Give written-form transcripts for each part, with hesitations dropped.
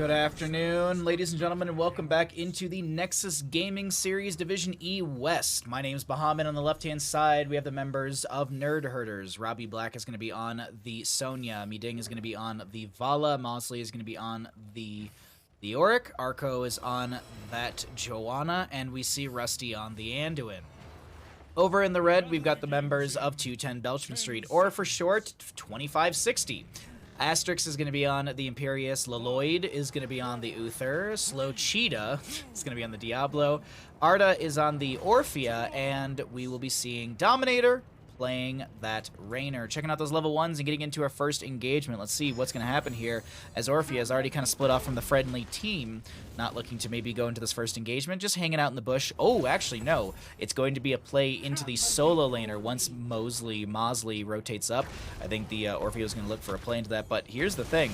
Good afternoon, ladies and gentlemen, and welcome back into the Nexus Gaming Series Division E West. My name is Bahamut. On the left-hand side, we have the members of Nerd Herders. Robbie Black is going to be on the Sonya. Miding is going to be on the Vala. Mosley is going to be on the Auric. Arco is on that Joanna, and we see Rusty on the Anduin. Over in the red, we've got the members of 210 Blechman Street, or for short, 2560. Asterix is going to be on the Imperius, Laloid is going to be on the Uther, Slow Cheetah is going to be on the Diablo, Arda is on the Orphea, and we will be seeing Dominator playing that Rainer. Checking out those level 1s and getting into our first engagement. Let's see what's going to happen here, as Orphea has already kind of split off from the friendly team, not looking to maybe go into this first engagement, just hanging out in the bush. Oh, actually, no. It's going to be a play into the solo laner once Mosley rotates up. I think the Orphea is going to look for a play into that, but here's the thing.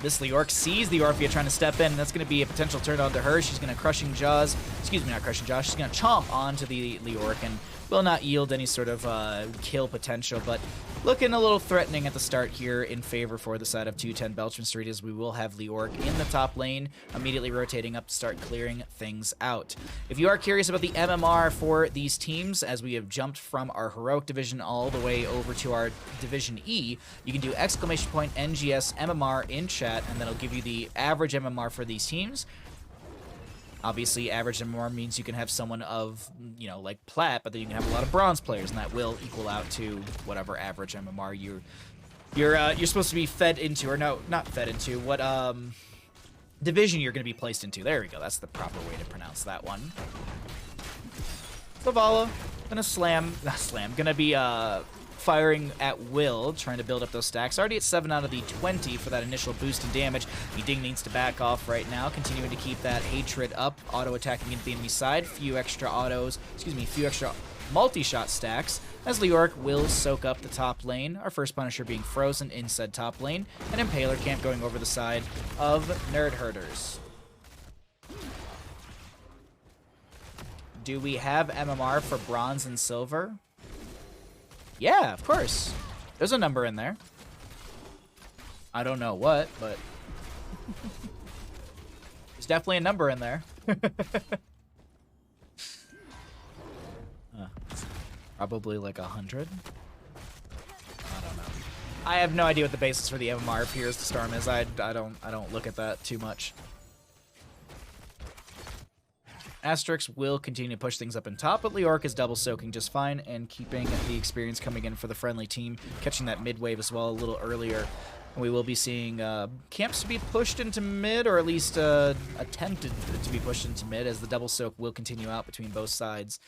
This Leoric sees the Orphea trying to step in, and that's going to be a potential turn on to her. She's going to Crushing Jaws, excuse me, not Crushing Jaws, she's going to chomp onto the Leoric, and will not yield any sort of kill potential, but looking a little threatening at the start here in favor for the side of 210 Blechman Street, as we will have Leoric in the top lane, immediately rotating up to start clearing things out. If you are curious about the MMR for these teams, as we have jumped from our Heroic Division all the way over to our Division E, you can do !NGS MMR in chat, and that'll give you the average MMR for these teams. Obviously, average MMR means you can have someone of, you know, like Plat, but then you can have a lot of bronze players, and that will equal out to whatever average MMR you're supposed to be fed into, or no, not fed into. What division you're going to be placed into? There we go. That's the proper way to pronounce that one. Zavala gonna be firing at will, trying to build up those stacks. Already at 7 out of the 20 for that initial boost in damage. Miding needs to back off right now, continuing to keep that hatred up, auto-attacking into the enemy side. Few extra multi-shot stacks, as Leoric will soak up the top lane. Our first Punisher being frozen in said top lane, and Impaler Camp going over the side of Nerd Herders. Do we have MMR for bronze and silver? Yeah, of course. There's a number in there. I don't know what, but there's definitely a number in there. Probably like 100. I don't know. I have no idea what the basis for the MMR of Heroes to Storm is. I don't look at that too much. Asterix will continue to push things up in top, but Leoric is double soaking just fine and keeping the experience coming in for the friendly team, catching that mid wave as well a little earlier. And we will be seeing camps to be pushed into mid, or at least attempted to be pushed into mid, as the double soak will continue out between both sides.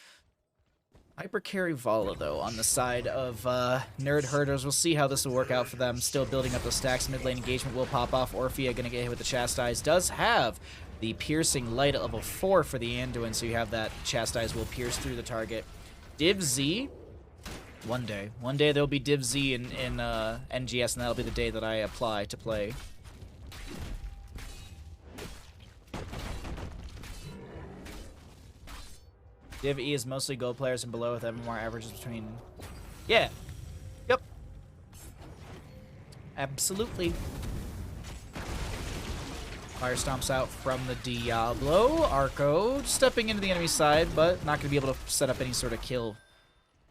Hyper carry Vala, though, on the side of Nerd Herders. We'll see how this will work out for them. Still building up those stacks. Mid lane engagement will pop off. Orphea going to get hit with the Chastise. Does have the Piercing Light at level 4 for the Anduin, so you have that Chastise will pierce through the target. Div Z, one day there'll be Div Z in NGS, and that'll be the day that I apply to play. Div E is mostly gold players and below, with MMR averages between... Yeah. Yep. Absolutely. Fire stomps out from the Diablo. Arco stepping into the enemy side, but not going to be able to set up any sort of kill,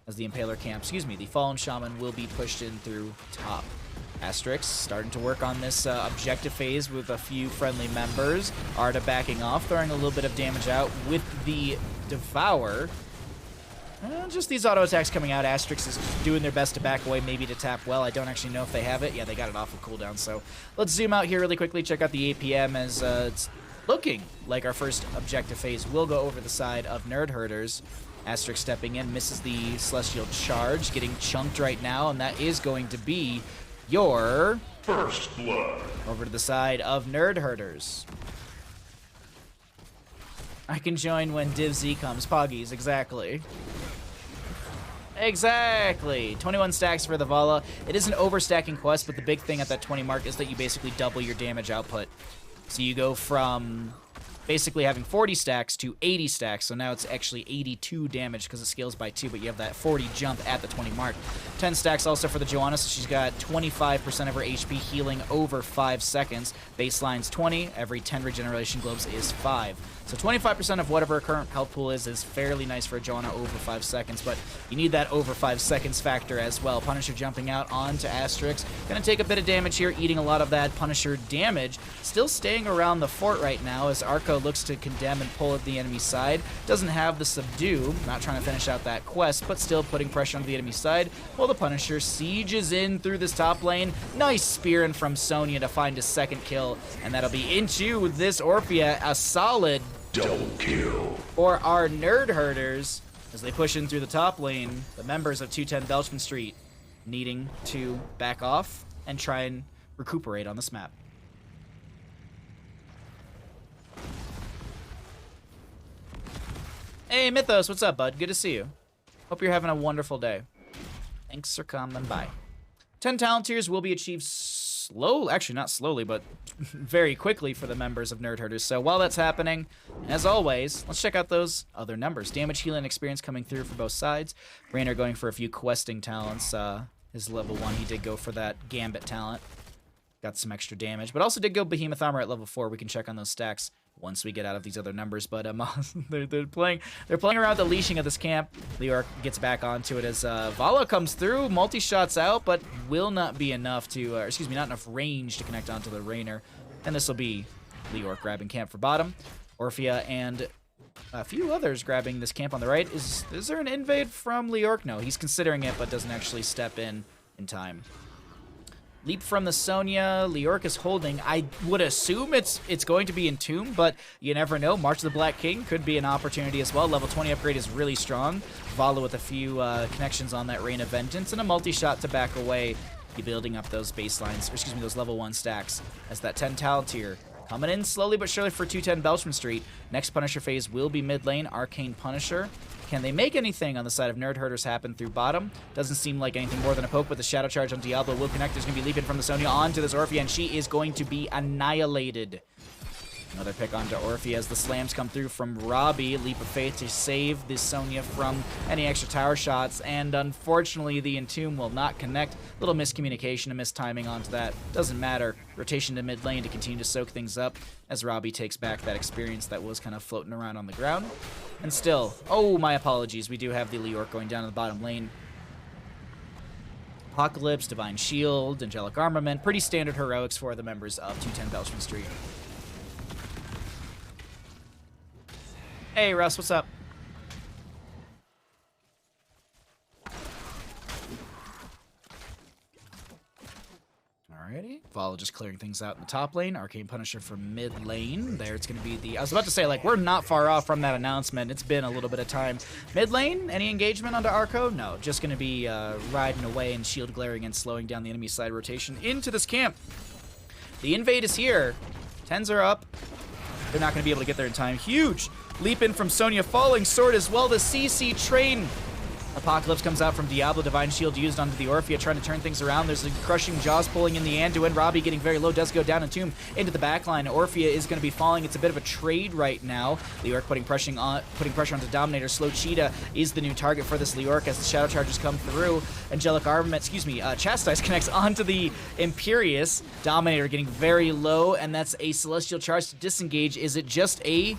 as the Impaler Camp, the Fallen Shaman will be pushed in through top. Asterix starting to work on this objective phase with a few friendly members. Arda backing off, throwing a little bit of damage out with the Devour. Just these auto attacks coming out. Asterix is doing their best to back away, maybe to tap well. I don't actually know if they have it. Yeah, they got it off of cooldown. So let's zoom out here really quickly, check out the APM, as it's looking like our first objective phase will go over the side of Nerd Herders. Asterix stepping in, misses the Celestial Charge, getting chunked right now, and that is going to be your First Blood. Over to the side of Nerd Herders. I can join when Div Z comes. Poggies, exactly. Exactly. 21 stacks for the Vala. It is an overstacking quest, but the big thing at that 20 mark is that you basically double your damage output. So you go from basically having 40 stacks to 80 stacks, so now it's actually 82 damage because it scales by 2, but you have that 40 jump at the 20 mark. 10 stacks also for the Joanna, so she's got 25% of her HP healing over 5 seconds. Baseline's 20, every 10 regeneration globes is 5. So 25% of whatever her current health pool is fairly nice for a Joanna over 5 seconds, but you need that over 5 seconds factor as well. Punisher jumping out onto Asterix. Gonna take a bit of damage here, eating a lot of that Punisher damage. Still staying around the fort right now as Arco looks to condemn and pull at the enemy side. Doesn't have the subdue, not trying to finish out that quest, but still putting pressure on the enemy side while the Punisher sieges in through this top lane. Nice spearing from Sonya to find a second kill, and that'll be into this Orphea, a solid double kill for our nerd herders as they push in through the top lane. The members of 210 Blechman Street needing to back off and try and recuperate on this map. Hey Mythos, what's up, bud? Good to see you. Hope you're having a wonderful day. Thanks for coming by. 10 talent tiers will be achieved slowly, actually not slowly, but very quickly for the members of Nerd Herders. So while that's happening, as always, let's check out those other numbers. Damage, healing, experience coming through for both sides. Raynor going for a few questing talents. His level 1, he did go for that Gambit talent. Got some extra damage, but also did go Behemoth Armor at level 4. We can check on those stacks once we get out of these other numbers, but they're playing around the leashing of this camp. Leoric gets back onto it as Vala comes through, multi-shots out, but will not be enough to, not enough range to connect onto the Raynor. And this will be Leoric grabbing camp for bottom. Orphea and a few others grabbing this camp on the right. Is there an invade from Leoric? No, he's considering it, but doesn't actually step in time. Leap from the Sonya. Leoric is holding. I would assume it's going to be Entomb, but you never know. March of the Black King could be an opportunity as well. Level 20 upgrade is really strong. Vala with a few connections on that Reign of Vengeance and a multi-shot to back away. Be building up those baselines, or excuse me, those level 1 stacks as that 10 talent tier coming in slowly but surely for 210 Blechman Street. Next Punisher phase will be mid lane, Arcane Punisher. Can they make anything on the side of Nerd Herders happen through bottom? Doesn't seem like anything more than a poke, but the Shadow Charge on Diablo will connect. There's going to be leaping from the Sonya onto this Orphea, and she is going to be annihilated. Another pick onto Orphea as the slams come through from Robbie. Leap of Faith to save this Sonya from any extra tower shots, and unfortunately the Entomb will not connect. Little miscommunication and mistiming onto that. Doesn't matter. Rotation to mid lane to continue to soak things up as Robbie takes back that experience that was kind of floating around on the ground. And still, oh, my apologies, we do have the Leoric going down to the bottom lane. Apocalypse, Divine Shield, Angelic Armament. Pretty standard heroics for the members of 210 Blechman Street. Hey, Russ, what's up? Alrighty. Vala just clearing things out in the top lane. Arcane Punisher for mid lane. There it's going to be the... I was about to say, like, we're not far off from that announcement. It's been a little bit of time. Mid lane, any engagement onto Arco? No. Just going to be riding away and shield glaring and slowing down the enemy side rotation into this camp. The invade is here. 10s are up. They're not going to be able to get there in time. Huge leap in from Sonya. Falling Sword as well. The CC train. Apocalypse comes out from Diablo. Divine Shield used onto the Orphea, trying to turn things around. There's a crushing Jaws pulling in the Anduin. Robbie getting very low. Does go down Entomb into the backline. Orphea is going to be falling. It's a bit of a trade right now. Leoric putting pressure onto Dominator. Slow Cheetah is the new target for this Leoric as the Shadow Charges come through. Angelic Armament, Chastise connects onto the Imperious. Dominator getting very low, and that's a Celestial Charge to disengage. Is it just a...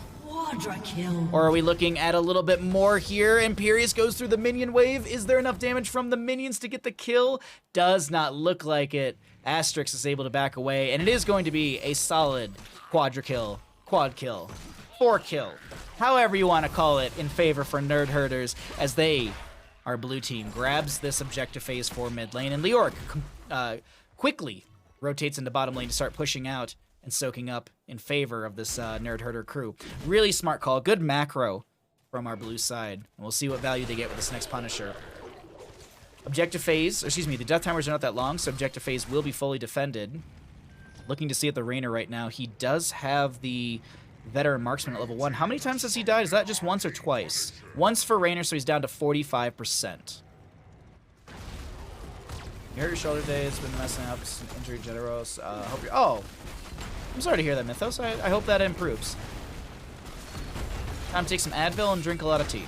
Kill. Or are we looking at a little bit more here? Imperious goes through the minion wave. Is there enough damage from the minions to get the kill? Does not look like it. Asterix is able to back away, and it is going to be a solid quad kill, 4 kill, however you want to call it, in favor for Nerd Herders as they, our blue team, grabs this objective phase 4 mid lane, and Leoric quickly rotates into bottom lane to start pushing out and soaking up in favor of this Nerd Herder crew. Really smart call. Good macro from our blue side. And we'll see what value they get with this next Punisher. Objective phase, the death timers are not that long, so objective phase will be fully defended. Looking to see at the Raynor right now. He does have the Veteran Marksman at level 1. How many times has he died? Is that just once or twice? Once for Raynor, so he's down to 45%. You hurt your shoulder day. It's been messing up. Injury generous. Hope you're... Oh! I'm sorry to hear that, Mythos. I hope that improves. Time to take some Advil and drink a lot of tea.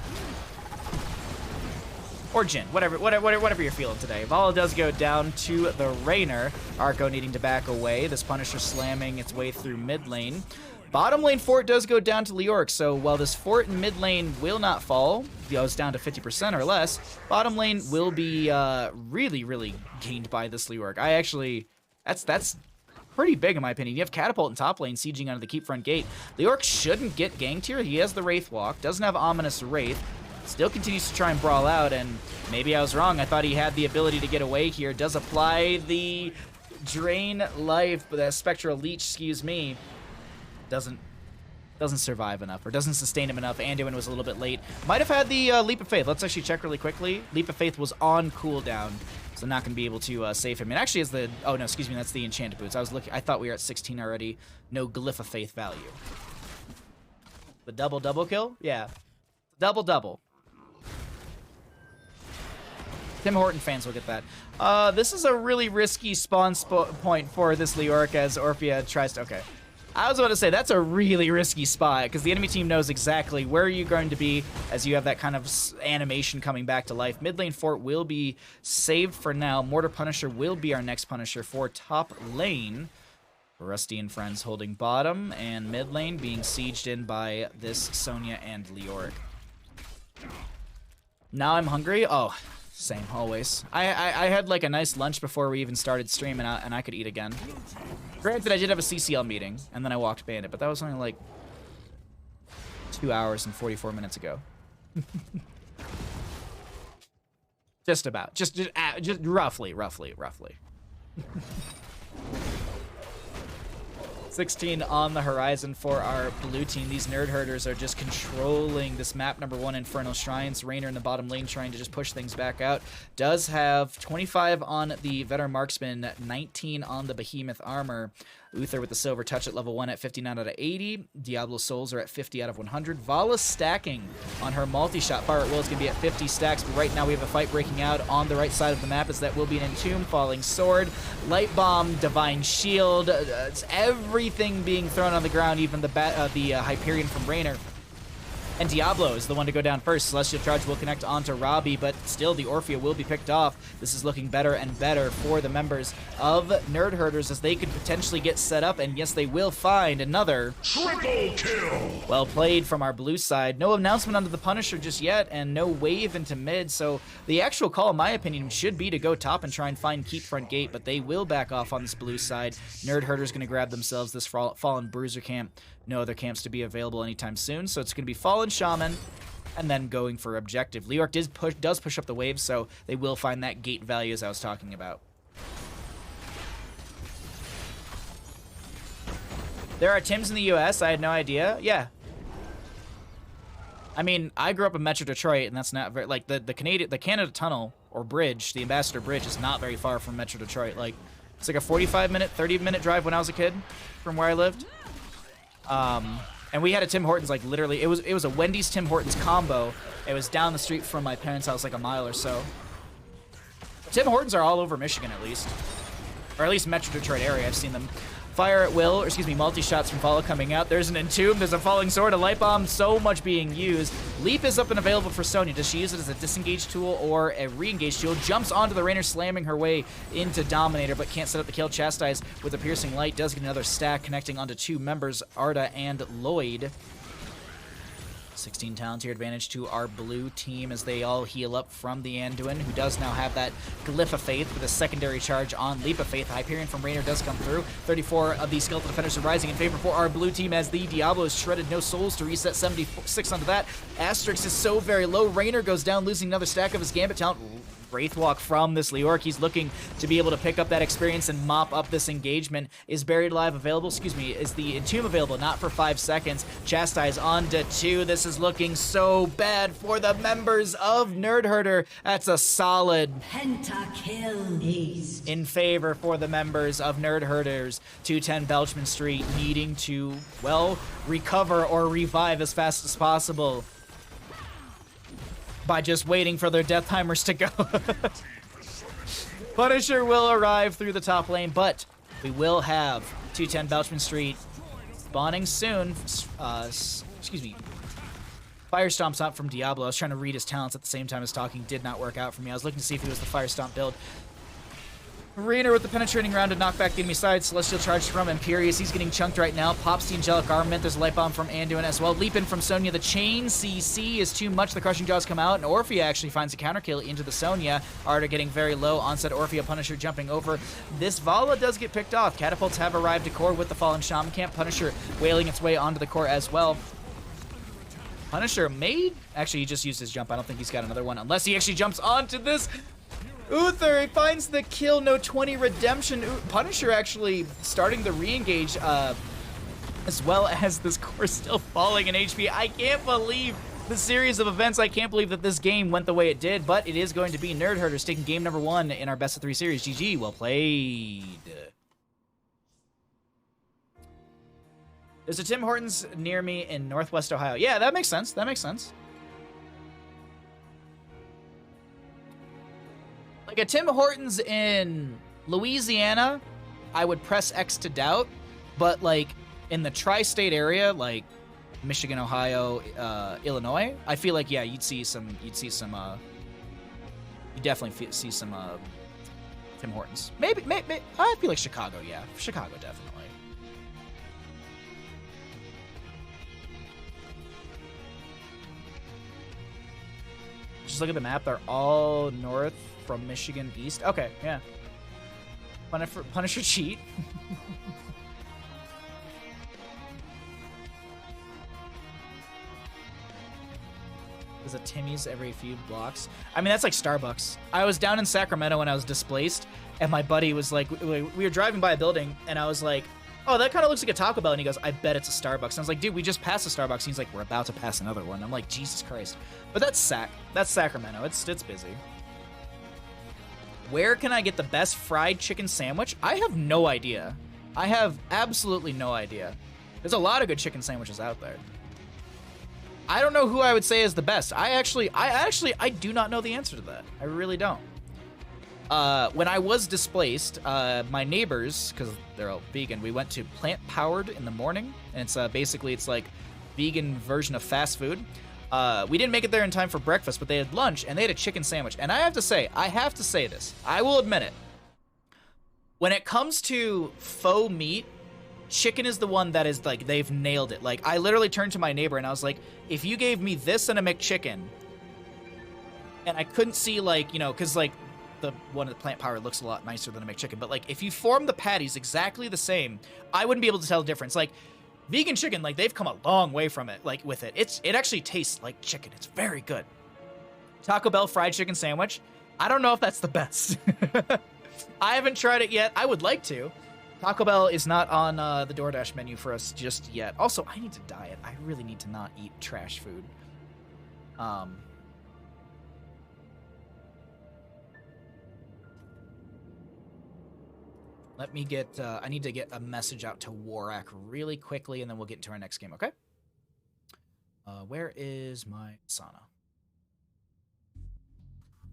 Or gin, whatever you're feeling today. Vala does go down to the Raynor. Arco needing to back away. This Punisher slamming its way through mid lane. Bottom lane fort does go down to Leoric, so while this fort in mid lane will not fall, goes down to 50% or less, bottom lane will be really gained by this Leoric. I actually, that's pretty big in my opinion. You have Catapult in top lane sieging under the keep front gate. Leoric shouldn't get ganked here. He has the Wraith Walk, doesn't have Ominous Wraith. Still continues to try and brawl out, and maybe I was wrong. I thought he had the ability to get away here. Does apply the Drain Life, but that Spectral Leech, excuse me, doesn't survive enough, or doesn't sustain him enough. Anduin was a little bit late. Might have had the Leap of Faith. Let's actually check really quickly. Leap of Faith was on cooldown, so not going to be able to save him. And actually, as the oh no, excuse me, that's the Enchanted Boots. I thought we were at 16 already. No Glyph of Faith value. The double kill, yeah, double. Tim Horton fans will get that. This is a really risky spawn point for this Leoric as Orphea tries to... Okay. I was about to say, that's a really risky spot, because the enemy team knows exactly where you're going to be as you have that kind of animation coming back to life. Mid lane fort will be saved for now. Mortar Punisher will be our next Punisher for top lane. Rusty and friends holding bottom, and mid lane being sieged in by this Sonya and Leoric. Now I'm hungry. Oh... Same, always. I had like a nice lunch before we even started streaming, and I could eat again. Granted, I did have a CCL meeting, and then I walked Bandit, but that was only like 2 hours and 44 minutes ago. Just about. Just roughly. 16 on the horizon for our blue team. These nerd herders are just controlling this map number 1, Infernal Shrines. Raynor in the bottom lane trying to just push things back out. Does have 25 on the Veteran Marksman, 19 on the Behemoth Armor. Uther with the Silver Touch at level 1 at 59 out of 80. Diablo Souls are at 50 out of 100. Vala stacking on her multi-shot. Pirate Will is going to be at 50 stacks, but right now we have a fight breaking out on the right side of the map, as that will be an Entomb, Falling Sword, Light Bomb, Divine Shield, it's everything being thrown on the ground, even the Hyperion from Raynor. And Diablo is the one to go down first. Celestial Charge will connect onto Robbie, but still the Orphea will be picked off. This is looking better and better for the members of Nerd Herders as they could potentially get set up, and yes, they will find another triple kill. Well played from our blue side. No announcement onto the Punisher just yet, and no wave into mid, so the actual call, in my opinion, should be to go top and try and find Keep Front Gate, but they will back off on this blue side. Nerd Herder's going to grab themselves this Fallen Bruiser camp. No other camps to be available anytime soon, so it's going to be Fallen Shaman and then going for objective. Leoric does push up the wave, so they will find that gate value as I was talking about. There are Tims in the US. I had no idea. Yeah. I mean, I grew up in Metro Detroit, and that's not very... Like, the Canada Tunnel, or bridge, the Ambassador Bridge, is not very far from Metro Detroit. Like, it's like a 45-minute, 30-minute drive when I was a kid from where I lived. And we had a Tim Hortons, like, literally, it was a Wendy's Tim Hortons combo. It was down the street from my parents' house, like a mile or so. Tim Hortons are all over Michigan, at least. Or at least Metro Detroit area, I've seen them. Fire at will, or excuse me, multi-shots from Vala coming out. There's an Entomb, there's a Falling Sword, a Light Bomb, so much being used. Leap is up and available for Sonya. Does she use it as a disengage tool or a re-engage tool? Jumps onto the Raynor, slamming her way into Dominator, but can't set up the kill. Chastise with a Piercing Light does get another stack, connecting onto two members, Arda and Lloyd. 16 talent tier advantage to our blue team as they all heal up from the Anduin, who does now have that Glyph of Faith with a secondary charge on Leap of Faith. Hyperion from Raynor does come through. 34 of these Skeletal Defenders are rising in favor for our blue team as the Diablo is shredded. No souls to reset, 76 onto that. Asterix is so very low. Raynor goes down, losing another stack of his Gambit talent. Wraithwalk from this Leoric. He's looking to be able to pick up that experience and mop up this engagement. Is Buried Alive available? Excuse me. Is the Entomb available? Not for 5 seconds. Chastise onto 2. This is looking so bad for the members of Nerd Herder. That's a solid pentakill in favor for the members of Nerd Herders. 210 Belchman Street needing to, well, recover or revive as fast as possible by just waiting for their death timers to go. Punisher will arrive through the top lane, but we will have 210 Belchman Street spawning soon. Excuse me. Fire Stomp's not from Diablo. I was trying to read his talents at the same time as talking. Did not work out for me. I was looking to see if he was the Fire Stomp build. Rainer with the penetrating round to knock back the enemy side. Celestial Charge from Imperius. He's getting chunked right now. Pops the Angelic Armament. There's a Light Bomb from Anduin as well. Leap in from Sonya. The Chain CC is too much. The Crushing Jaws come out, and Orphea actually finds a counter kill into the Sonya. Arda getting very low. Onset Orphea. Punisher jumping over. This Vala does get picked off. Catapults have arrived to core with the Fallen Shaman Camp. Punisher wailing its way onto the core as well. Punisher made... Actually, he just used his jump. I don't think he's got another one, unless he actually jumps onto this... Uther, he finds the kill, no 20 redemption. Punisher actually starting the re-engage, as well as this core still falling in HP. I can't believe the series of events. I can't believe that this game went the way it did, but it is going to be Nerd Herders taking game number 1 in our best of 3 series. GG, well played. There's a Tim Hortons near me in Northwest Ohio. Yeah, that makes sense. That makes sense. Like a Tim Hortons in Louisiana, I would press X to doubt, but like in the tri-state area, like Michigan, Ohio, Illinois, I feel like yeah, you'd definitely see some Tim Hortons. Maybe I feel like Chicago, yeah, Chicago definitely. Just look at the map; they're all north from Michigan east. Okay, yeah. Punisher cheat. There's a Timmy's every few blocks. I mean, that's like Starbucks. I was down in Sacramento when I was displaced, and my buddy was like, we were driving by a building, and I was like, oh, that kind of looks like a Taco Bell. And he goes, I bet it's a Starbucks. And I was like, dude, we just passed a Starbucks. And he's like, we're about to pass another one. I'm like, Jesus Christ. But that's Sacramento. It's busy. Where can I get the best fried chicken sandwich? I have no idea. I have absolutely no idea. There's a lot of good chicken sandwiches out there. I don't know who I would say is the best. I do not know the answer to that. I really don't. When I was displaced, my neighbors, because they're all vegan, we went to Plant Powered in the morning, and it's basically it's like vegan version of fast food. We didn't make it there in time for breakfast, but they had lunch, and they had a chicken sandwich. And I have to say this. I will admit it. When it comes to faux meat, chicken is the one that is, like, they've nailed it. Like, I literally turned to my neighbor, and I was like, if you gave me this and a McChicken, and I couldn't see, like, you know, because, like, the one of the Plant Power looks a lot nicer than a McChicken, but, like, if you form the patties exactly the same, I wouldn't be able to tell the difference. Like, vegan chicken, like, they've come a long way from it, like, with it. It actually tastes like chicken. It's very good. Taco Bell fried chicken sandwich. I don't know if that's the best. I haven't tried it yet. I would like to. Taco Bell is not on the DoorDash menu for us just yet. Also, I need to diet. I really need to not eat trash food. Let me get, I need to get a message out to Warak really quickly, and then we'll get into our next game, okay? Where is my sauna?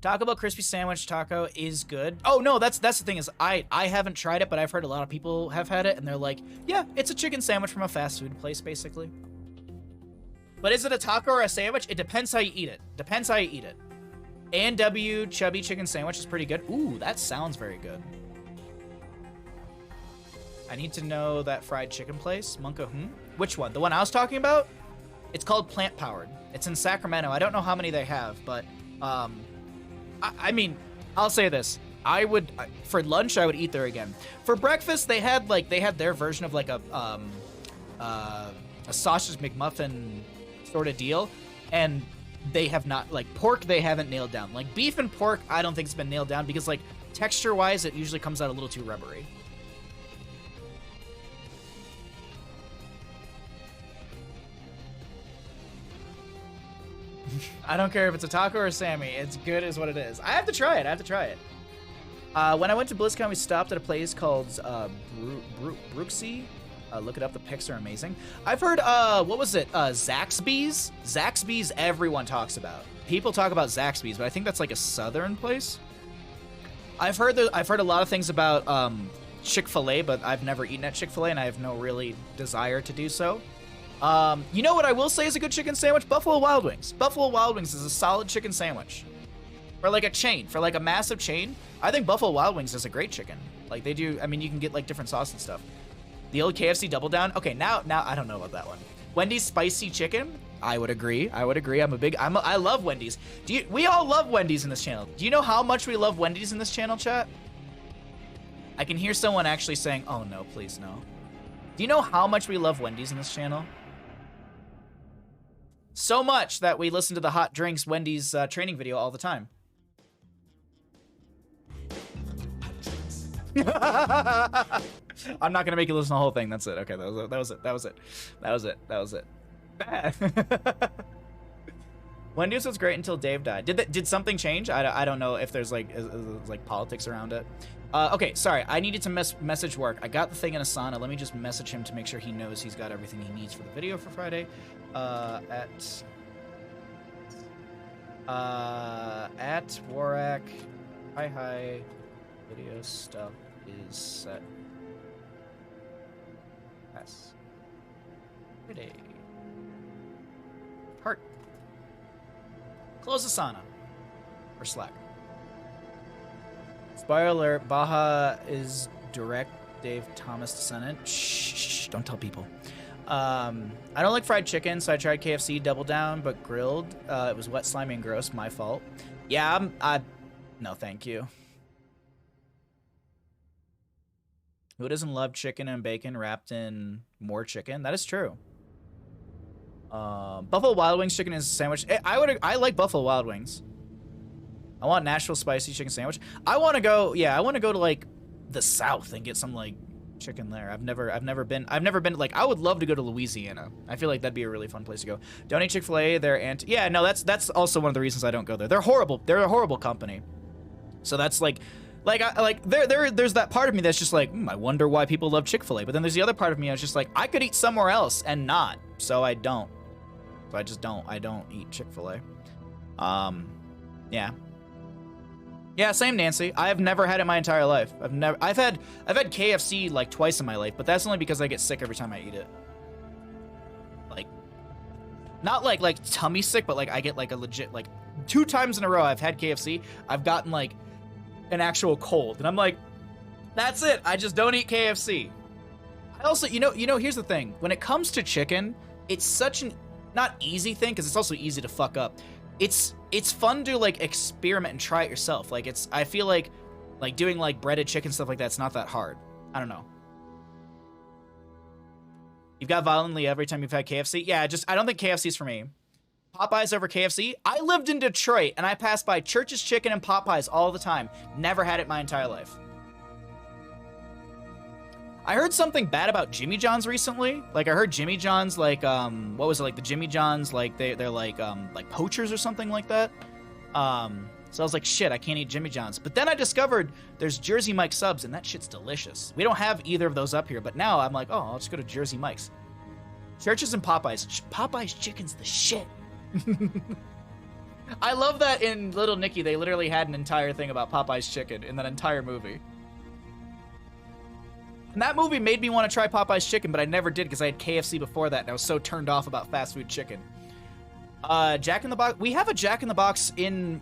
Taco Bell crispy sandwich taco is good. Oh, no, that's the thing is, I haven't tried it, but I've heard a lot of people have had it, and they're like, yeah, it's a chicken sandwich from a fast food place, basically. But is it a taco or a sandwich? It depends how you eat it. Depends how you eat it. A&W chubby chicken sandwich is pretty good. Ooh, that sounds very good. I need to know that fried chicken place. Munka, Which one? The one I was talking about? It's called Plant Powered. It's in Sacramento. I don't know how many they have, but I mean, I'll say this. For lunch, I would eat there again. For breakfast, they had their version of like a sausage McMuffin sort of deal, and they have not, like, pork they haven't nailed down. Like beef and pork, I don't think it's been nailed down because, like, texture-wise, it usually comes out a little too rubbery. I don't care if it's a taco or a Sammy. It's good is what it is. I have to try it. When I went to BlizzCon, we stopped at a place called Brooksy. Look it up. The pics are amazing. I've heard, what was it? Zaxby's? Zaxby's everyone talks about. People talk about Zaxby's, but I think that's like a southern place. I've heard a lot of things about Chick-fil-A, but I've never eaten at Chick-fil-A, and I have no really desire to do so. You know what I will say is a good chicken sandwich? Buffalo Wild Wings. Buffalo Wild Wings is a solid chicken sandwich. For like a chain, for like a massive chain, I think Buffalo Wild Wings is a great chicken. Like they do, I mean, you can get like different sauce and stuff. The old KFC Double Down. Okay, now I don't know about that one. Wendy's spicy chicken. I would agree. I love Wendy's. We all love Wendy's in this channel. Do you know how much we love Wendy's in this channel, chat? I can hear someone actually saying, "Oh no, please no." Do you know how much we love Wendy's in this channel? So much that we listen to the Hot Drinks Wendy's training video all the time. I'm not gonna make you listen to the whole thing. That's it. Okay, that was it. Bad. Wendy's was great until Dave died. Did something change? I don't know if there's like like politics around it. Okay, sorry. I needed to message work. I got the thing in Asana. Let me just message him to make sure he knows he's got everything he needs for the video for Friday. At Warak. Hi. Video stuff is set. Yes. Friday. Heart. Close Asana. Or Slack. Spoiler alert, Baja is direct Dave Thomas descendant. Shh, don't tell people. I don't like fried chicken, so I tried KFC Double Down, but grilled. It was wet, slimy, and gross. My fault. Yeah, no, thank you. Who doesn't love chicken and bacon wrapped in more chicken? That is true. Buffalo Wild Wings chicken is a sandwich. I like Buffalo Wild Wings. I want Nashville spicy chicken sandwich. I want to go to like the South and get some like chicken there. I've never been like, I would love to go to Louisiana. I feel like that'd be a really fun place to go. Don't eat Chick-fil-A. Yeah, no, that's also one of the reasons I don't go there. They're horrible. They're a horrible company. So that's there's that part of me that's just like, I wonder why people love Chick-fil-A. But then there's the other part of me that's just like, I could eat somewhere else and not. So I don't. So I just don't. I don't eat Chick-fil-A. Yeah. Yeah, same, Nancy. I have never had it my entire life. I've had KFC like twice in my life, but that's only because I get sick every time I eat it. Like, not like tummy sick, but like I get like a legit, like 2 times in a row I've had KFC. I've gotten like an actual cold, and I'm like, that's it. I just don't eat KFC. I also, you know, here's the thing. When it comes to chicken, it's such an not easy thing, because it's also easy to fuck up. It's fun to like experiment and try it yourself. Like I feel like doing like breaded chicken stuff like that's not that hard. I don't know. You've got violently every time you've had KFC. Yeah, I don't think KFC's for me. Popeyes over KFC. I lived in Detroit and I passed by Church's Chicken and Popeyes all the time. Never had it my entire life. I heard something bad about Jimmy John's recently. Like I heard Jimmy John's like what was it, like the Jimmy John's like they're like poachers or something like that. So I was like, shit, I can't eat Jimmy John's. But then I discovered there's Jersey Mike's subs and that shit's delicious. We don't have either of those up here, but now I'm like, oh, I'll just go to Jersey Mike's. Church's and Popeyes. Popeyes chicken's the shit. I love that in Little Nicky they literally had an entire thing about Popeyes chicken in that entire movie. And that movie made me want to try Popeye's chicken, but I never did because I had KFC before that, and I was so turned off about fast food chicken. Jack in the Box. We have a Jack in the Box in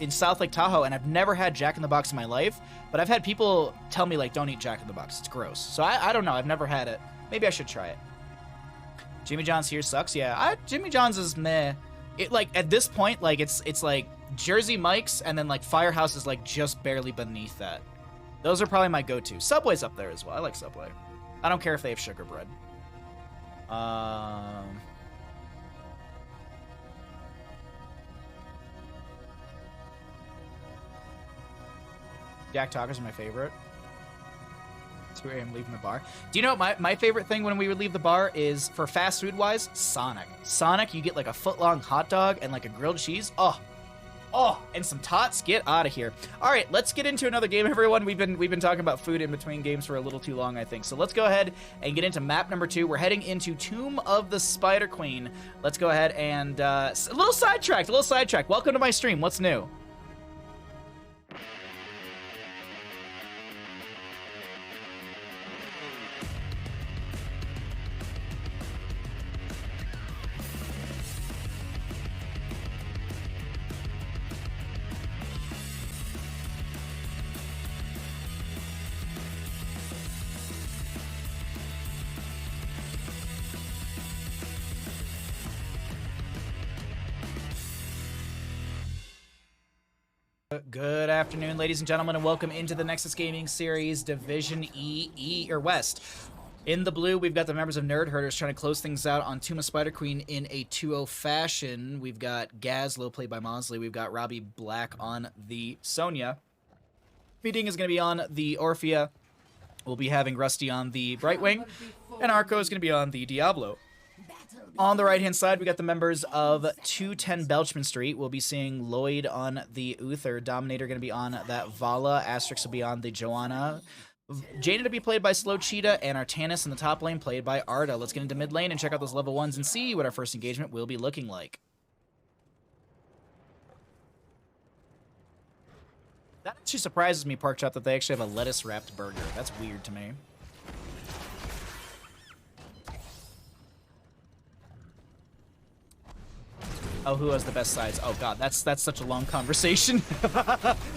South Lake Tahoe, and I've never had Jack in the Box in my life, but I've had people tell me, like, don't eat Jack in the Box. It's gross. So I don't know. I've never had it. Maybe I should try it. Jimmy John's here sucks. Yeah, Jimmy John's is meh. It, like, at this point, like, it's like Jersey Mike's, and then, like, Firehouse is, like, just barely beneath that. Those are probably my go-to. Subway's up there as well. I like Subway. I don't care if they have sugar bread. Jack Tacos are my favorite. 2 a.m. leaving the bar. Do you know what my favorite thing when we would leave the bar is, for fast food-wise, Sonic. Sonic, you get like a foot-long hot dog and like a grilled cheese. Oh, and some tots. Get out of here. All right, let's get into another game, everyone. We've been talking about food in between games for a little too long, I think. So let's go ahead and get into map number 2. We're heading into Tomb of the Spider Queen. Let's go ahead and a little sidetracked. Welcome to my stream. What's new? Good afternoon, ladies and gentlemen, and welcome into the Nexus Gaming Series Division E West. In the blue, we've got the members of Nerd Herders trying to close things out on Tuma Spider Queen in a 2-0 fashion. We've got Gazlo played by Mosley. We've got Robbie Black on the Sonya. Meeting is going to be on the Orphea. We'll be having Rusty on the Brightwing, and Arco is going to be on the Diablo. On the right-hand side, we got the members of 210 Blechman Street. We'll be seeing Lloyd on the Uther. Dominator going to be on that Vala. Asterix will be on the Joanna. Jaina to be played by Slow Cheetah, and Artanis in the top lane played by Arda. Let's get into mid lane and check out those level 1s and see what our first engagement will be looking like. That actually surprises me, Park Chop, that they actually have a lettuce-wrapped burger. That's weird to me. Oh, who has the best sides? Oh god, that's such a long conversation.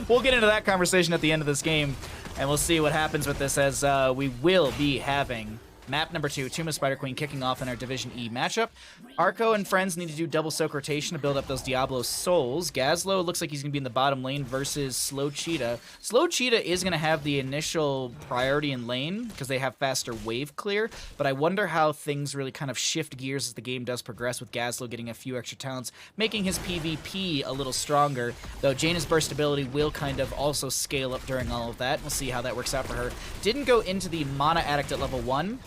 We'll get into that conversation at the end of this game, and we'll see what happens with this, as we will be having map number 2, Tuma Spider Queen, kicking off in our Division E matchup. Arco and friends need to do double soak rotation to build up those Diablo souls. Gazlo looks like he's going to be in the bottom lane versus Slow Cheetah. Slow Cheetah is going to have the initial priority in lane because they have faster wave clear, but I wonder how things really kind of shift gears as the game does progress, with Gazlo getting a few extra talents, making his PvP a little stronger, though Jaina's burst ability will kind of also scale up during all of that. We'll see how that works out for her. Didn't go into the Mana Addict at level 1.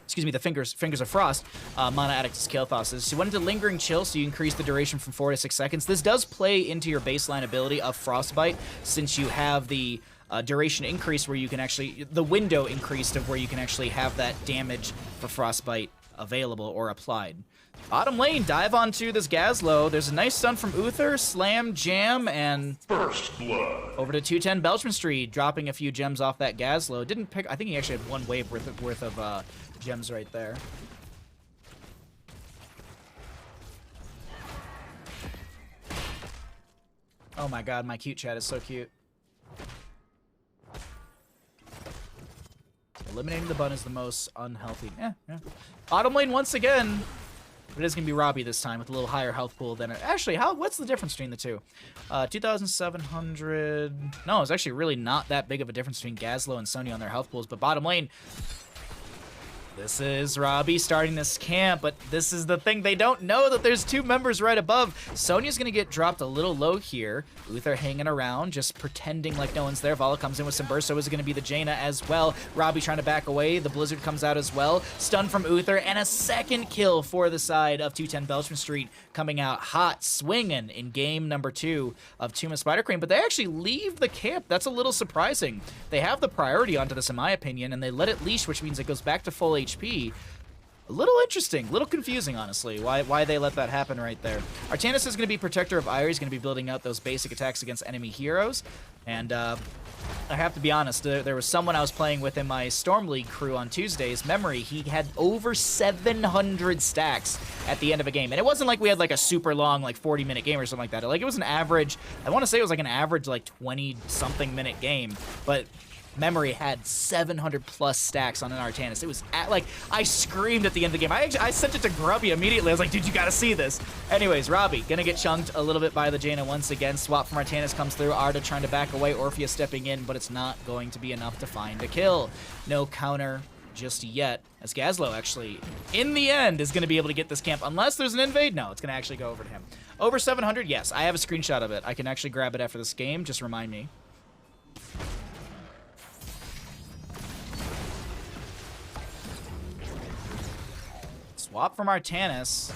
Excuse me, the Fingers of Frost, Mana Addict is Kael'thas's. So you went into Lingering Chill, so you increase the duration from 4 to 6 seconds. This does play into your baseline ability of Frostbite, since you have the duration increase where you can actually, the window increased of where you can actually have that damage for Frostbite available or applied. Bottom lane, dive onto this Gazlo. There's a nice stun from Uther, slam, jam, and first blood. Over to 210 Blechman Street, dropping a few gems off that Gazlo. Didn't pick, I think he actually had one wave worth of gems right there. Oh my god, my cute chat is so cute. Eliminating the bun is the most unhealthy. Yeah. Bottom lane once again. But it is going to be Robbie this time with a little higher health pool than... Actually, what's the difference between the two? 2,700... No, it's actually really not that big of a difference between Gazlo and Sonya on their health pools. But bottom lane... This is Robbie starting this camp, but this is the thing. They don't know that there's two members right above. Sonya's going to get dropped a little low here. Uther hanging around, just pretending like no one's there. Vala comes in with some burst, so is it going to be the Jaina as well. Robbie trying to back away. The Blizzard comes out as well. Stun from Uther, and a second kill for the side of 210 Blechman Street, coming out hot, swinging in game number 2 of Tuma Spider Queen. But they actually leave the camp. That's a little surprising. They have the priority onto this, in my opinion, and they let it leash, which means it goes back to full HP. A little interesting, a little confusing, honestly, why they let that happen right there. Artanis is going to be Protector of Ire. He's going to be building out those basic attacks against enemy heroes. And I have to be honest, there was someone I was playing with in my Storm League crew on Tuesdays, Memory. He had over 700 stacks at the end of a game. And it wasn't like we had like a super long, like 40-minute game or something like that. Like, it was an average, I want to say it was like an average like 20-something minute game. But Memory had 700 plus stacks on an Artanis. It was like, I screamed at the end of the game. I sent it to Grubby immediately. I was like, dude, you gotta see this. Anyways, Robbie gonna get chunked a little bit by the Jaina once again. Swap from Artanis comes through. Arda trying to back away. Orphea stepping in, but it's not going to be enough to find a kill. No counter just yet, as Gazlo actually, in the end, is going to be able to get this camp. Unless there's an invade, no, it's going to actually go over to him. Over 700, yes. I have a screenshot of it. I can actually grab it after this game. Just remind me. Swap from Artanis.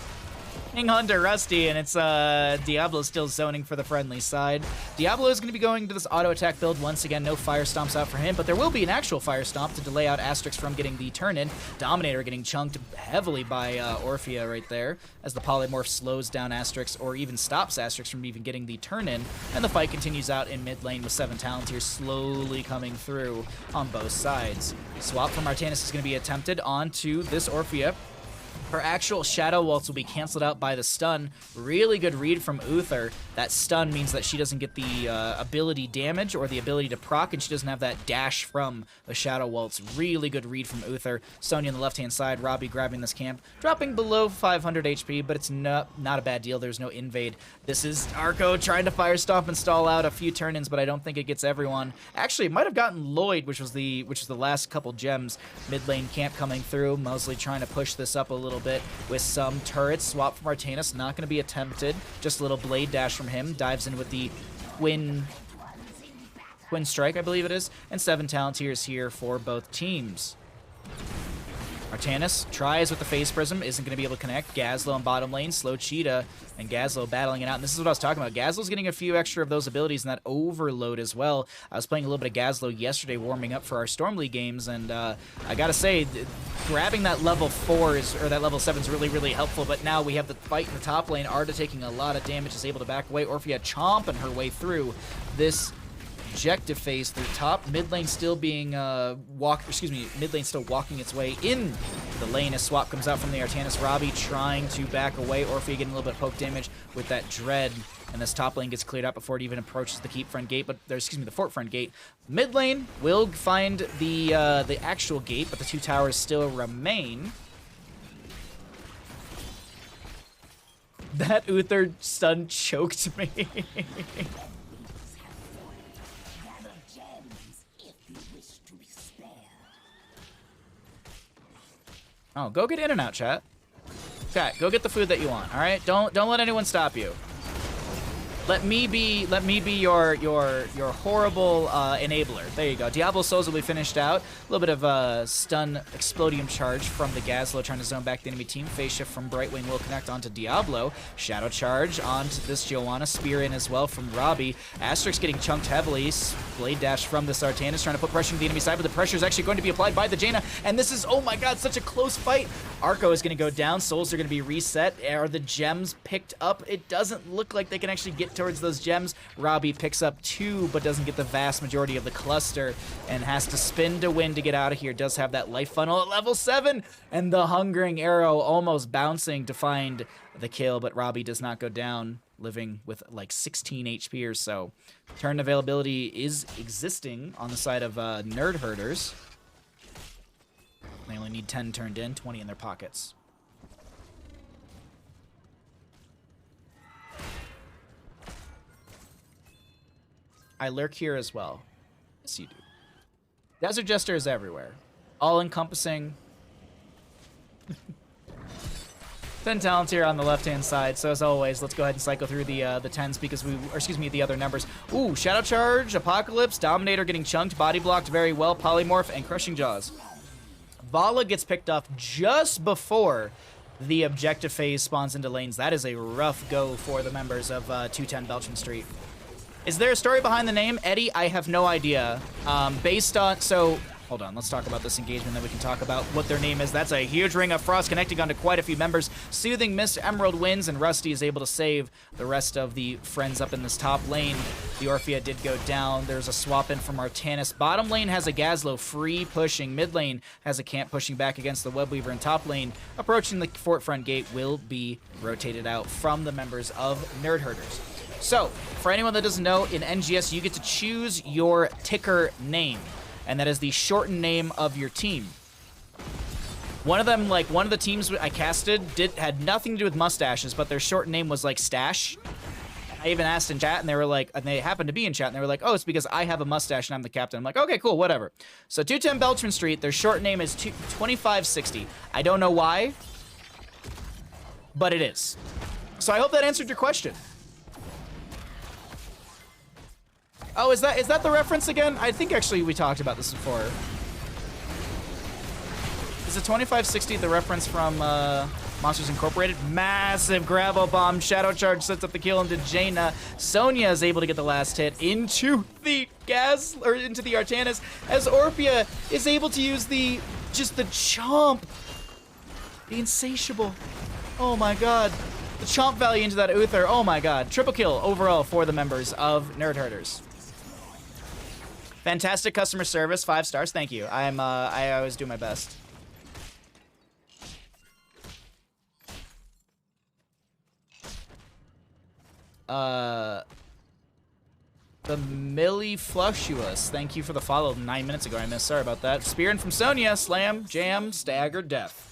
Hang on to Rusty, and it's Diablo still zoning for the friendly side. Diablo is going to be going to this auto attack build once again. No fire stomps out for him, but there will be an actual fire stomp to delay out Asterix from getting the turn in. Dominator getting chunked heavily by Orphea right there, as the polymorph slows down Asterix, or even stops Asterix from even getting the turn in. And the fight continues out in mid lane with 7 talents here slowly coming through on both sides. Swap from Artanis is going to be attempted onto this Orphea. Her actual Shadow Waltz will be canceled out by the stun. Really good read from Uther. That stun means that she doesn't get the ability damage or the ability to proc, and she doesn't have that dash from the Shadow Waltz. Really good read from Uther. Sonya on the left-hand side, Robbie grabbing this camp, dropping below 500 HP, but it's not a bad deal. There's no invade. This is Arco trying to Fire Stomp and stall out a few turn-ins, but I don't think it gets everyone. Actually, it might have gotten Lloyd, which was the last couple gems. Mid lane camp coming through. Mosley trying to push this up a little bit with some turrets. Swap from Artanis, not going to be attempted. Just a little blade dash from him. Dives in with the Twin Strike, I believe it is. And 7 Talontiers here for both teams. Artanis tries with the Phase Prism, isn't going to be able to connect. Gazlo in bottom lane, slow Cheetah, and Gazlo battling it out. And this is what I was talking about. Gazlo's getting a few extra of those abilities and that overload as well. I was playing a little bit of Gazlo yesterday, warming up for our Storm League games, and I gotta say, grabbing that level 4 or that level 7 is really, really helpful. But now we have the fight in the top lane. Arda taking a lot of damage, is able to back away. Orphea chomping her way through this objective phase through top. Mid lane still being mid lane still walking its way in the lane as swap comes out from the Artanis. Robbie trying to back away. Orphea getting a little bit of poke damage with that dread, and this top lane gets cleared out before it even approaches the keep front gate, the fort front gate. Mid lane will find the actual gate, but the 2 towers still remain. That Uther stun choked me. Oh, go get in and out, chat. Chat, go get the food that you want, all right? Don't let anyone stop you. Let me be your horrible enabler. There you go. Diablo Souls will be finished out. A little bit of stun explodium charge from the Gazlo trying to zone back the enemy team. Phase shift from Brightwing will connect onto Diablo. Shadow charge onto this Joanna. Spear in as well from Robbie. Asterix getting chunked heavily. Blade dash from this Artanis trying to put pressure on the enemy side, but the pressure is actually going to be applied by the Jaina. And this is, oh my god, such a close fight. Arco is going to go down. Souls are going to be reset. Are the gems picked up? It doesn't look like they can actually get towards those gems. Robbie picks up 2, but doesn't get the vast majority of the cluster and has to spin to win to get out of here. Does have that life funnel at level 7, and the Hungering Arrow almost bouncing to find the kill, but Robbie does not go down, living with like 16 HP or so. Turn availability is existing on the side of Nerd Herders. They only need 10 turned in, 20 in their pockets. I lurk here as well. Yes, you do. Desert Jester is everywhere. All-encompassing. 10 talents here on the left-hand side, so as always, let's go ahead and cycle through the 10s because the other numbers. Ooh, Shadow Charge, Apocalypse, Dominator getting chunked, body blocked very well, Polymorph, and Crushing Jaws. Vala gets picked off just before the objective phase spawns into lanes. That is a rough go for the members of 210 Belchman Street. Is there a story behind the name? Eddie, I have no idea. Hold on, let's talk about this engagement, then we can talk about what their name is. That's a huge Ring of Frost connecting onto quite a few members. Soothing Mist, Emerald wins, and Rusty is able to save the rest of the friends up in this top lane. The Orphea did go down. There's a swap in from Artanis. Bottom lane has a Gazlo free pushing. Mid lane has a camp pushing back against the Webweaver, and top lane approaching the fort front gate will be rotated out from the members of Nerd Herders. So, for anyone that doesn't know, in NGS you get to choose your ticker name, and that is the shortened name of your team. One of the teams I casted had nothing to do with mustaches, but their shortened name was like Stash. I even asked in chat, and they happened to be in chat, and they were like, oh, it's because I have a mustache and I'm the captain. I'm like, okay, cool, whatever. So 210 Belchman Street, their short name is 2560. I don't know why, but it is. So I hope that answered your question. Oh, is that the reference again? I think actually we talked about this before. Is the 2560 the reference from Monsters Incorporated? Massive grapple bomb. Shadow Charge sets up the kill into Jaina. Sonya is able to get the last hit into the into the Artanis, as Orphea is able to use the chomp. The insatiable. Oh my god. The chomp value into that Uther. Oh my god. Triple kill overall for the members of Nerd Herders. Fantastic customer service, 5 stars. Thank you. I always do my best. The Millifluctuous. Thank you for the follow 9 minutes ago. I missed. Sorry about that. Spearing from Sonya. Slam, jam, stagger, death.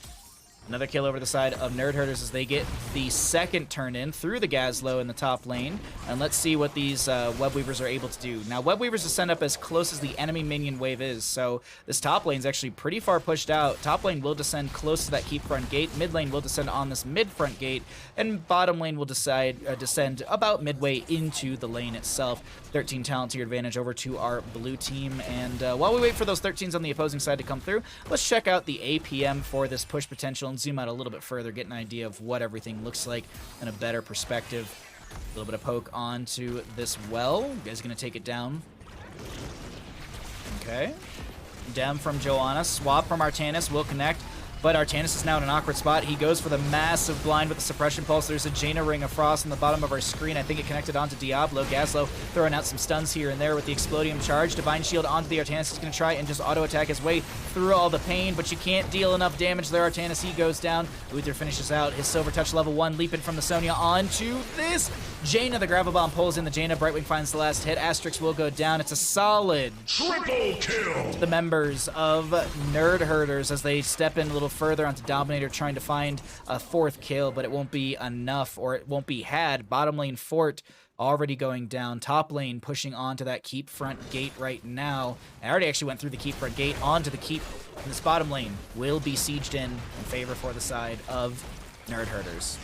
Another kill over the side of Nerd Herders as they get the second turn in through the Gazlo in the top lane. And let's see what these Web Weavers are able to do. Now, Web Weavers descend up as close as the enemy minion wave is, so this top lane is actually pretty far pushed out. Top lane will descend close to that keep front gate. Mid lane will descend on this mid front gate. And bottom lane will descend about midway into the lane itself. 13 talent tier advantage over to our blue team. And while we wait for those 13s on the opposing side to come through, let's check out the APM for this push potential and zoom out a little bit further, get an idea of what everything looks like in a better perspective. A little bit of poke onto this well. You guys gonna take it down. Okay. Dem from Joanna. Swap from Artanis will connect. But Artanis is now in an awkward spot. He goes for the massive blind with the suppression pulse. There's a Jaina Ring of Frost on the bottom of our screen. I think it connected onto Diablo. Gazlo throwing out some stuns here and there with the Explodium charge. Divine Shield onto the Artanis. He's going to try and just auto-attack his way through all the pain, but you can't deal enough damage there, Artanis. He goes down. Uther finishes out his Silver Touch level 1, leaping from the Sonya onto this. Jaina, the Gravel Bomb pulls in the Jaina. Brightwing finds the last hit. Asterix will go down. It's a solid triple kill. The members of Nerd Herders as they step in a little further onto Dominator, trying to find a fourth kill, but it won't be enough, or it won't be had. Bottom lane Fort already going down. Top lane pushing onto that keep front gate right now. I already actually went through the keep front gate onto the keep. And this bottom lane will be sieged in favor for the side of Nerd Herders.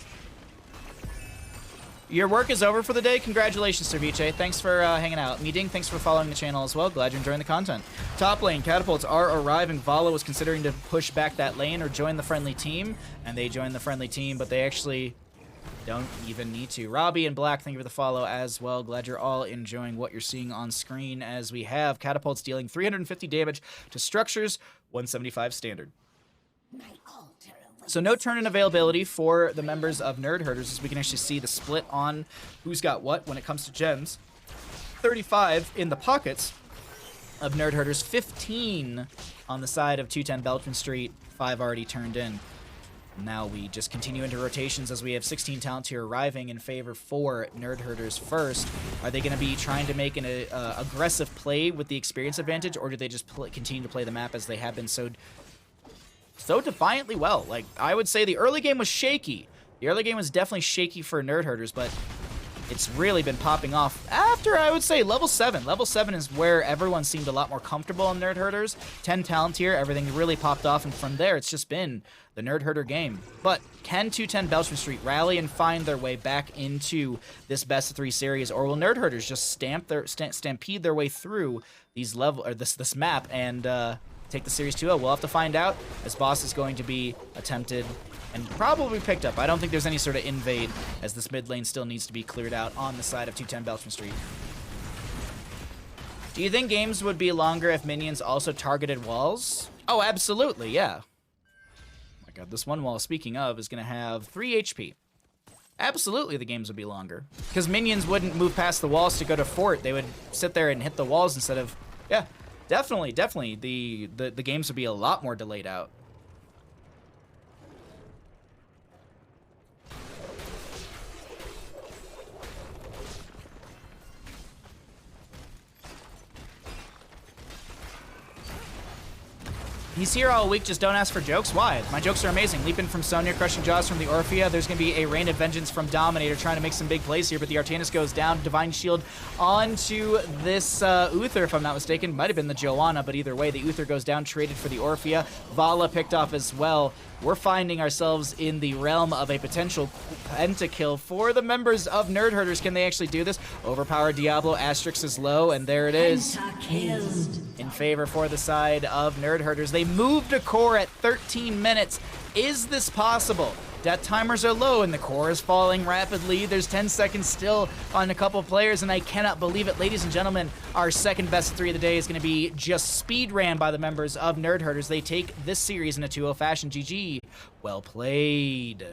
Your work is over for the day. Congratulations, Cerviche. Thanks for hanging out. Meeting, thanks for following the channel as well. Glad you're enjoying the content. Top lane, catapults are arriving. Vala was considering to push back that lane or join the friendly team, and they joined the friendly team, but they actually don't even need to. Robbie and Black, thank you for the follow as well. Glad you're all enjoying what you're seeing on screen as we have catapults dealing 350 damage to structures, 175 standard. So no turn-in availability for the members of Nerd Herders, as we can actually see the split on who's got what when it comes to gems. 35 in the pockets of Nerd Herders, 15 on the side of 210 Beltran Street, 5 already turned in. Now we just continue into rotations as we have 16 talents here arriving in favor for Nerd Herders first. Are they going to be trying to make an aggressive play with the experience advantage, or do they just continue to play the map as they have been so defiantly well? Like, I would say the early game was shaky. The early game was definitely shaky for Nerd Herders, but it's really been popping off after, I would say, level 7. Level 7 is where everyone seemed a lot more comfortable on Nerd Herders. 10 talent here, everything really popped off, and from there, it's just been the Nerd Herder game. But can 210 Beltran Street rally and find their way back into this best of 3 series, or will Nerd Herders just stampede their way through these this map and take the series 2-0? We'll have to find out, as boss is going to be attempted and probably picked up. I don't think there's any sort of invade, as this mid lane still needs to be cleared out on the side of 210 Beltran Street. Do you think games would be longer if minions also targeted walls? Oh, absolutely, yeah. Oh my god, this one wall, speaking of, is going to have 3 HP. Absolutely the games would be longer, because minions wouldn't move past the walls to go to fort. They would sit there and hit the walls instead of, yeah. Definitely, the games would be a lot more delayed out. He's here all week, just don't ask for jokes. Why? My jokes are amazing. Leaping from Sonya, crushing jaws from the Orphea. There's going to be a Rain of Vengeance from Dominator trying to make some big plays here, but the Artanis goes down. Divine Shield onto this Uther, if I'm not mistaken. Might have been the Joanna, but either way, the Uther goes down, traded for the Orphea. Vala picked off as well. We're finding ourselves in the realm of a potential pentakill for the members of Nerd Herders. Can they actually do this? Overpowered Diablo, Asterix is low, and there it is. In favor for the side of Nerd Herders. They moved a core at 13 minutes. Is this possible? Death timers are low and the core is falling rapidly. There's 10 seconds still on a couple players, and I cannot believe it. Ladies and gentlemen, our second best of 3 of the day is going to be just speed ran by the members of Nerd Herders. They take this series in a 2-0 fashion. GG. Well played.